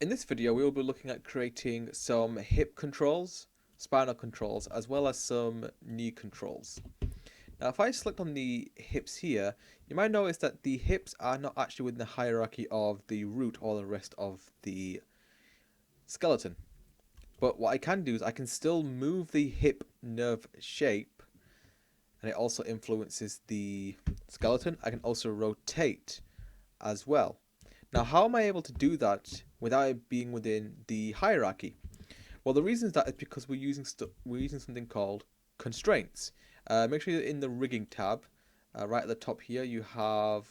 In this video, we will be looking at creating some hip controls, spinal controls, as well as some knee controls. Now, if I select on the hips here, you might notice that the hips are not actually within the hierarchy of the root or the rest of the skeleton. But what I can do is I can still move the hip nerve shape, and it also influences the skeleton. I can also rotate as well. Now, how am I able to do that without it being within the hierarchy? Well, the reason is that is because we're using something called constraints. Make sure you're in the rigging tab, right at the top here. You have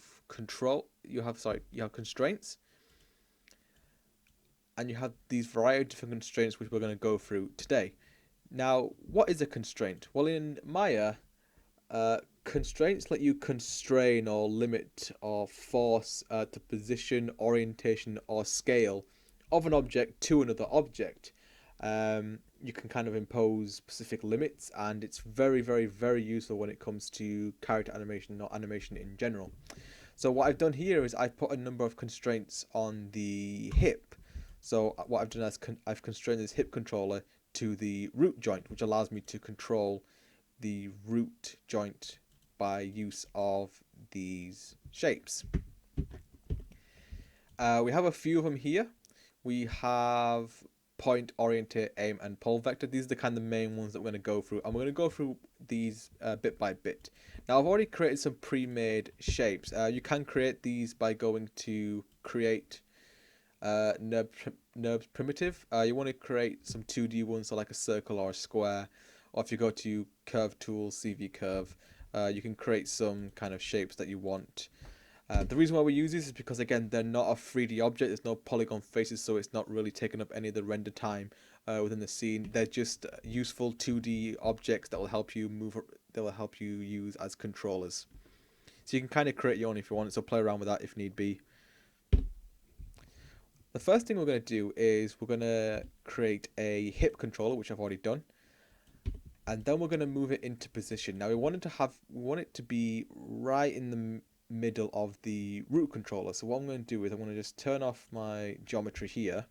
you have constraints, and you have these variety of different constraints which we're going to go through today. Now, what is a constraint? Well, in Maya, constraints let you constrain or limit or force the position, orientation, or scale of an object to another object. You can kind of impose specific limits, and it's very, very, very useful when it comes to character animation or animation in general. So what I've done here is I've put a number of constraints on the hip. So what I've done is I've constrained this hip controller to the root joint, which allows me to control the root joint by use of these shapes. We have a few of them here. We have point, orientate, aim, and pole vector. These are the kind of main ones that we're going to go through, and we're going to go through these bit by bit. Now, I've already created some pre-made shapes. You can create these by going to create NURBS primitive. You want to create some 2D ones, so like a circle or a square, or if you go to curve tool, CV curve, you can create some kind of shapes that you want. The reason why we use these is because, again, they're not a 3D object. There's no polygon faces, so it's not really taking up any of the render time within the scene. They're just useful 2D objects that will help you move. That will help you use as controllers. So you can kind of create your own if you want. So play around with that if need be. The first thing we're going to do is we're going to create a hip controller, which I've already done, and then we're going to move it into position. Now we want it to be right in the middle of the root controller. So what I'm going to do is I'm going to just turn off my geometry here.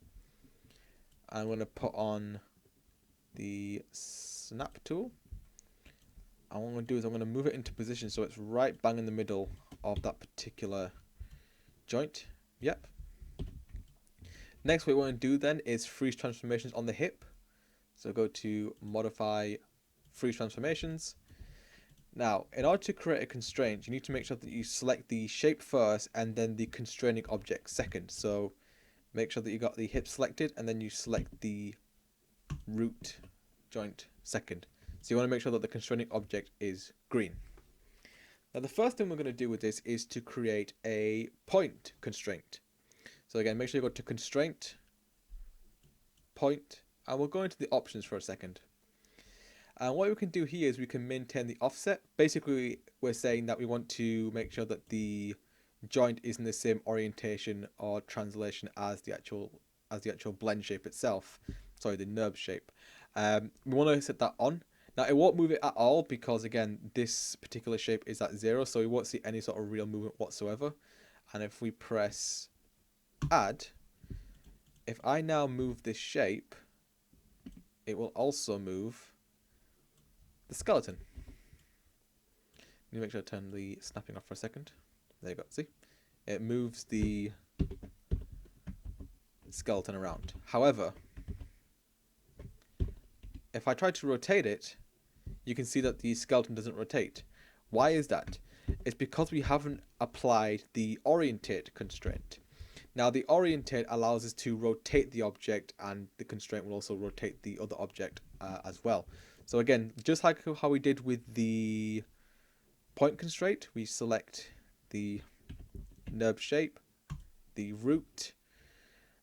I'm going to put on the snap tool. And what I'm going to do is I'm going to move it into position so it's right bang in the middle of that particular joint. Yep. Next, what we want to do then is freeze transformations on the hip. So go to modify freeze transformations. Now, in order to create a constraint, you need to make sure that you select the shape first and then the constraining object second. So make sure that you got the hip selected and then you select the root joint second. So you want to make sure that the constraining object is green. Now, the first thing we're going to do with this is to create a point constraint. So again, make sure you go to constraint, point, and we'll go into the options for a second. And what we can do here is we can maintain the offset. Basically, we're saying that we want to make sure that the joint is in the same orientation or translation as the actual blend shape itself. Sorry, the NURBS shape. We want to set that on. Now, it won't move it at all because, again, this particular shape is at 0, so we won't see any sort of real movement whatsoever. And if we press add, if I now move this shape, it will also move the skeleton. Let me make sure I turn the snapping off for a second. There you go. See? It moves the skeleton around. However, if I try to rotate it, you can see that the skeleton doesn't rotate. Why is that? It's because we haven't applied the orientate constraint. Now, the orientate allows us to rotate the object, and the constraint will also rotate the other object as well. So again, just like how we did with the point constraint, we select the NURBS shape, the root,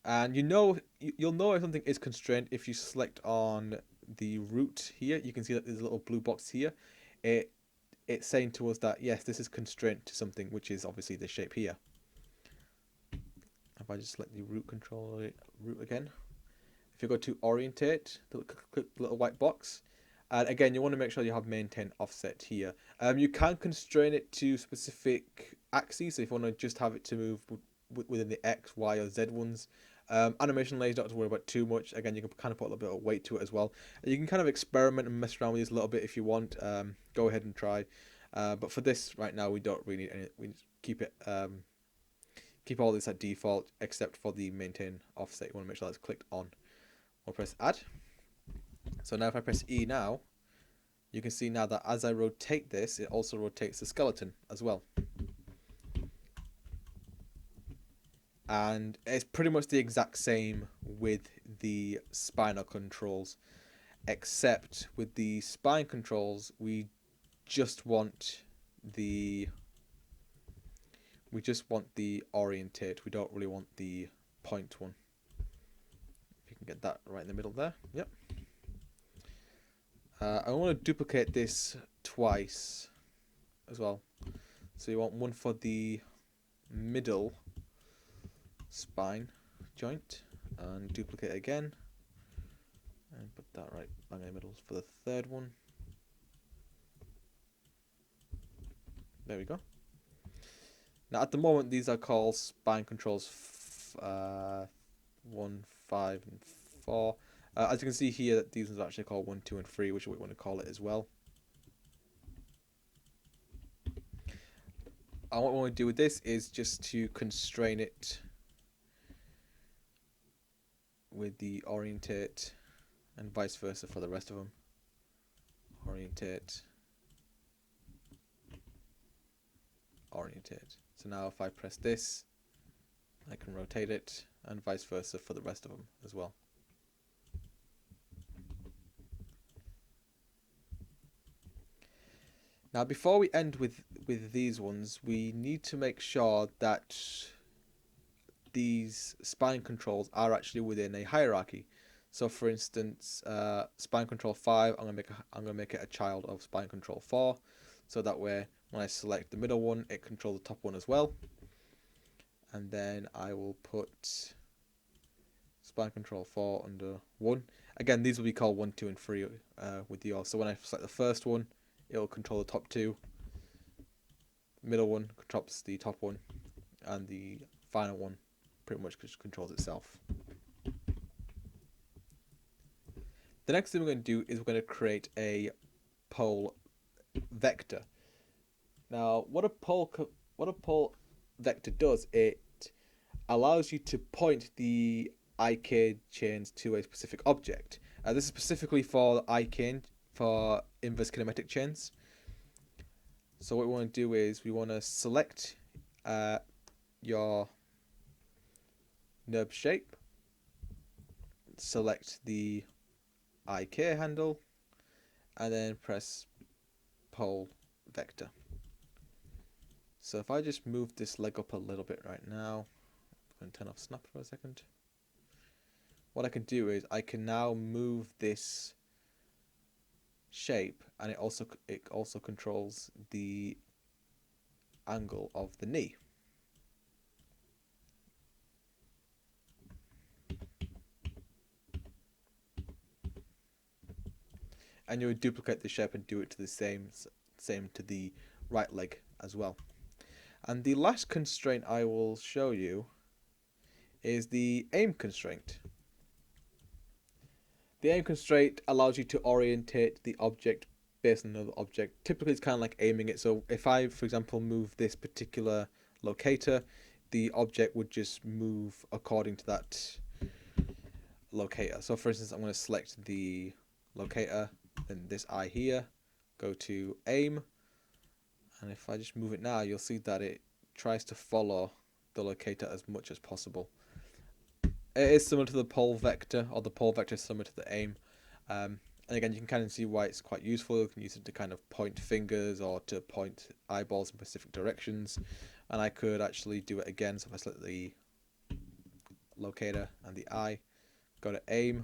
and you'll know if something is constrained if you select on the root here. You can see that there's a little blue box here. It's saying to us that yes, this is constrained to something, which is obviously the shape here. If I just select the root again, if you go to orientate, click the little white box, and again, you want to make sure you have maintain offset here. You can constrain it to specific axes. So if you want to just have it to move within the X, Y, or Z ones, Animation layers, don't have to worry about too much. Again, you can kind of put a little bit of weight to it as well. And you can kind of experiment and mess around with these a little bit if you want. Go ahead and try. But for this right now, we don't really need any. We just keep it. Keep all this at default except for the maintain offset. You want to make sure that's clicked on. We'll press add. So now if I press E now, you can see now that as I rotate this, it also rotates the skeleton as well. And it's pretty much the exact same with the spinal controls, except with the spine controls, we just want the orientate. We don't really want the point one. If you can get that right in the middle there. Yep. I want to duplicate this twice as well. So you want one for the middle spine joint and duplicate again and put that right bang in the middle for the third one. There we go. Now at the moment these are called spine controls 1, 5 and 4. As you can see here, these ones are actually called 1, 2 and 3, which is what we want to call it as well. And what we want to do with this is just to constrain it with the orientate and vice versa for the rest of them. Orientate, orientate. So now if I press this, I can rotate it and vice versa for the rest of them as well. Now before we end with these ones, we need to make sure that these spine controls are actually within a hierarchy. So for instance, spine control 5, I'm gonna make it a child of spine control 4, so that way when I select the middle one, it controls the top one as well. And then I will put spine control 4 under 1. Again, these will be called 1, 2 and 3 with yours. So when I select the first one, it'll control the top 2. Middle one controls the top one, and the final one pretty much just controls itself. The next thing we're going to do is we're going to create a pole vector. Now, what a pole vector does, it allows you to point the IK chains to a specific object. This is specifically for IK, for inverse kinematic chains. So what we want to do is we want to select your NURB shape, select the IK handle, and then press pole vector. So if I just move this leg up a little bit right now, I'm going to turn off snap for a second. What I can do is I can now move this shape, and it also controls the angle of the knee. And you would duplicate the shape and do it to the same to the right leg as well. And the last constraint I will show you is the aim constraint. The aim constraint allows you to orientate the object based on another object. Typically it's kind of like aiming it. So if I, for example, move this particular locator, the object would just move according to that locator. So for instance, I'm going to select the locator, then this eye here, go to aim, and if I just move it now, you'll see that it tries to follow the locator as much as possible. It is similar to the pole vector, or the pole vector is similar to the aim. And again, you can kind of see why it's quite useful. You can use it to kind of point fingers or to point eyeballs in specific directions. And I could actually do it again. So if I select the locator and the eye, go to aim,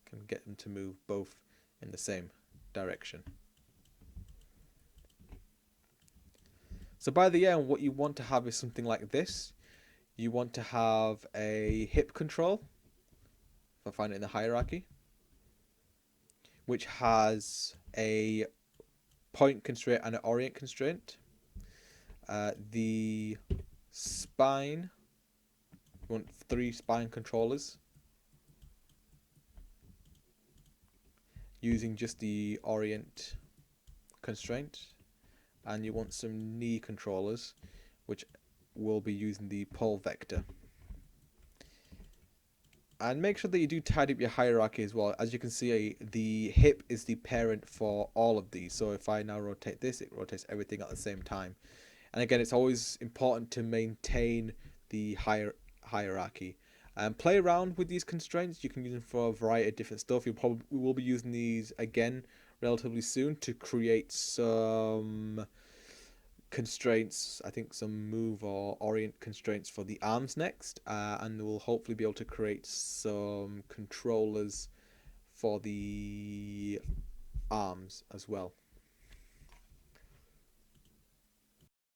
can get them to move both in the same direction. So by the end, what you want to have is something like this. You want to have a hip control, if I find it in the hierarchy, which has a point constraint and an orient constraint. The spine You want 3 spine controllers using just the orient constraint, and you want some knee controllers which will be using the pull vector. And make sure that you do tidy up your hierarchy as well. As you can see, the hip is the parent for all of these. So if I now rotate this, it rotates everything at the same time. And again, it's always important to maintain the hierarchy. Play around with these constraints. You can use them for a variety of different stuff. We will be using these again relatively soon to create some constraints. I think some move or orient constraints for the arms next, and we'll hopefully be able to create some controllers for the arms as well.